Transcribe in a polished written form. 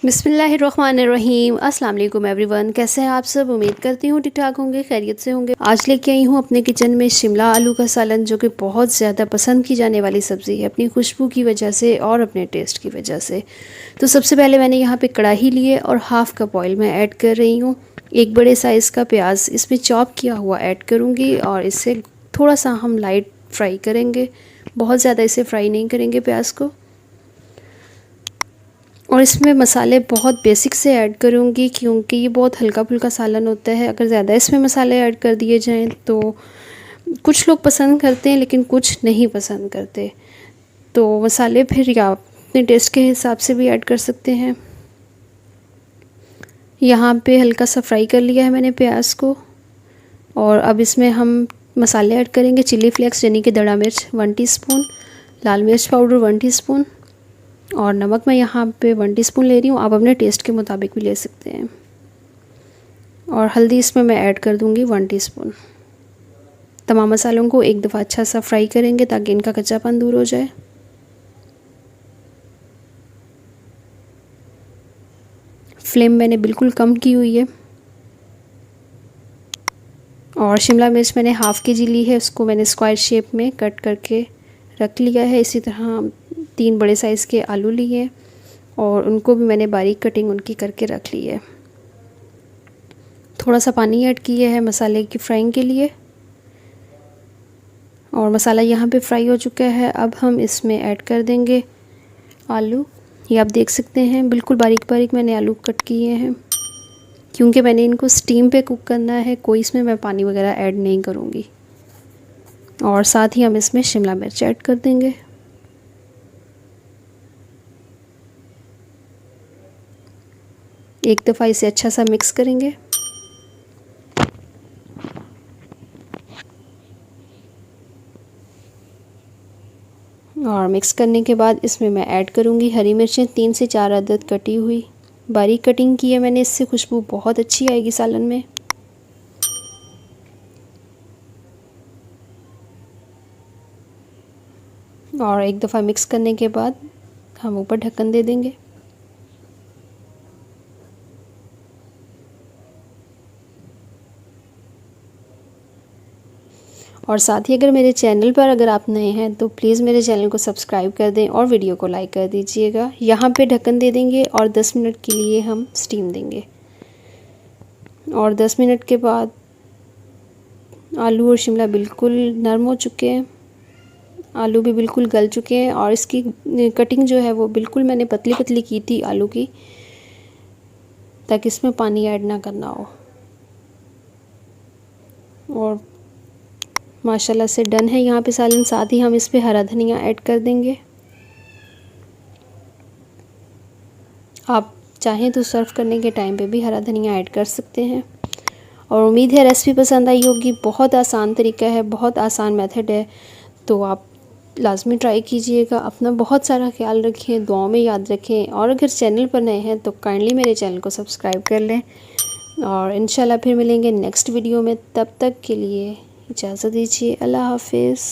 बिस्मिल्लाहिर्रहमानिर्रहीम। अस्सलाम वालेकुम एवरीवन, कैसे हैं आप सब। उम्मीद करती हूँ ठीक ठाक होंगे, खैरियत से होंगे। आज लेके आई हूँ अपने किचन में शिमला आलू का सालन, जो कि बहुत ज़्यादा पसंद की जाने वाली सब्ज़ी है अपनी खुशबू की वजह से और अपने टेस्ट की वजह से। तो सबसे पहले मैंने यहाँ पे कढ़ाई ली है और हाफ़ कप ऑयल मैं ऐड कर रही हूँ। एक बड़े साइज़ का प्याज इसमें चॉप किया हुआ ऐड करूँगी और इसे थोड़ा सा हम लाइट फ्राई करेंगे, बहुत ज़्यादा इसे फ्राई नहीं करेंगे प्याज को। और इसमें मसाले बहुत बेसिक से ऐड करूँगी, क्योंकि ये बहुत हल्का फुल्का सालन होता है। अगर ज़्यादा इसमें मसाले ऐड कर दिए जाएं तो कुछ लोग पसंद करते हैं लेकिन कुछ नहीं पसंद करते। तो मसाले फिर या अपने टेस्ट के हिसाब से भी ऐड कर सकते हैं। यहाँ पे हल्का सा फ्राई कर लिया है मैंने प्याज को, और अब इसमें हम मसाले ऐड करेंगे। चिली फ्लेक्स यानी कि दड़ा मिर्च 1 टीस्पून, लाल मिर्च पाउडर 1 टीस्पून, और नमक मैं यहाँ पे 1 टीस्पून ले रही हूँ। आप अपने टेस्ट के मुताबिक भी ले सकते हैं। और हल्दी इसमें मैं ऐड कर दूँगी 1 टीस्पून। तमाम मसालों को एक दफ़ा अच्छा सा फ्राई करेंगे ताकि इनका कच्चापन दूर हो जाए। फ्लेम मैंने बिल्कुल कम की हुई है। और शिमला मिर्च मैंने हाफ़ के जी ली है, उसको मैंने स्क्वायर शेप में कट करके रख लिया है। इसी तरह 3 बड़े साइज़ के आलू लिए और उनको भी मैंने बारीक कटिंग उनकी करके रख ली है। थोड़ा सा पानी ऐड किया है मसाले की फ्राइंग के लिए, और मसाला यहाँ पे फ्राई हो चुका है। अब हम इसमें ऐड कर देंगे आलू। ये आप देख सकते हैं बिल्कुल बारीक बारीक मैंने आलू कट किए हैं, क्योंकि मैंने इनको स्टीम पे कुक करना है। कोई इसमें मैं पानी वगैरह ऐड नहीं करूँगी। और साथ ही हम इसमें शिमला मिर्च ऐड कर देंगे। एक दफ़ा इसे अच्छा सा मिक्स करेंगे। और मिक्स करने के बाद इसमें मैं ऐड करूँगी हरी मिर्चें 3 से 4 अदद कटी हुई, बारीक कटिंग की है मैंने। इससे खुशबू बहुत अच्छी आएगी सालन में। और एक दफ़ा मिक्स करने के बाद हम ऊपर ढक्कन दे देंगे। और साथ ही अगर मेरे चैनल पर अगर आप नए हैं तो प्लीज़ मेरे चैनल को सब्सक्राइब कर दें और वीडियो को लाइक कर दीजिएगा। यहाँ पे ढक्कन दे देंगे और 10 मिनट के लिए हम स्टीम देंगे। और 10 मिनट के बाद आलू और शिमला बिल्कुल नरम हो चुके हैं, आलू भी बिल्कुल गल चुके हैं। और इसकी कटिंग जो है वो बिल्कुल मैंने पतली पतली की थी आलू की, ताकि इसमें पानी ऐड ना करना हो। और माशाल्लाह से डन है यहाँ पे सालन। साथ ही हम इस पे हरा धनिया ऐड कर देंगे। आप चाहें तो सर्व करने के टाइम पे भी हरा धनिया ऐड कर सकते हैं। और उम्मीद है रेसिपी पसंद आई होगी। बहुत आसान तरीका है, बहुत आसान मेथड है, तो आप लाजमी ट्राई कीजिएगा। अपना बहुत सारा ख्याल रखें, दुआओं में याद रखें। और अगर चैनल पर नए हैं तो काइंडली मेरे चैनल को सब्सक्राइब कर लें। और इंशाल्लाह फिर मिलेंगे नेक्स्ट वीडियो में। तब तक के लिए इजाज़त दीजिए। अल्लाह हाफिज़।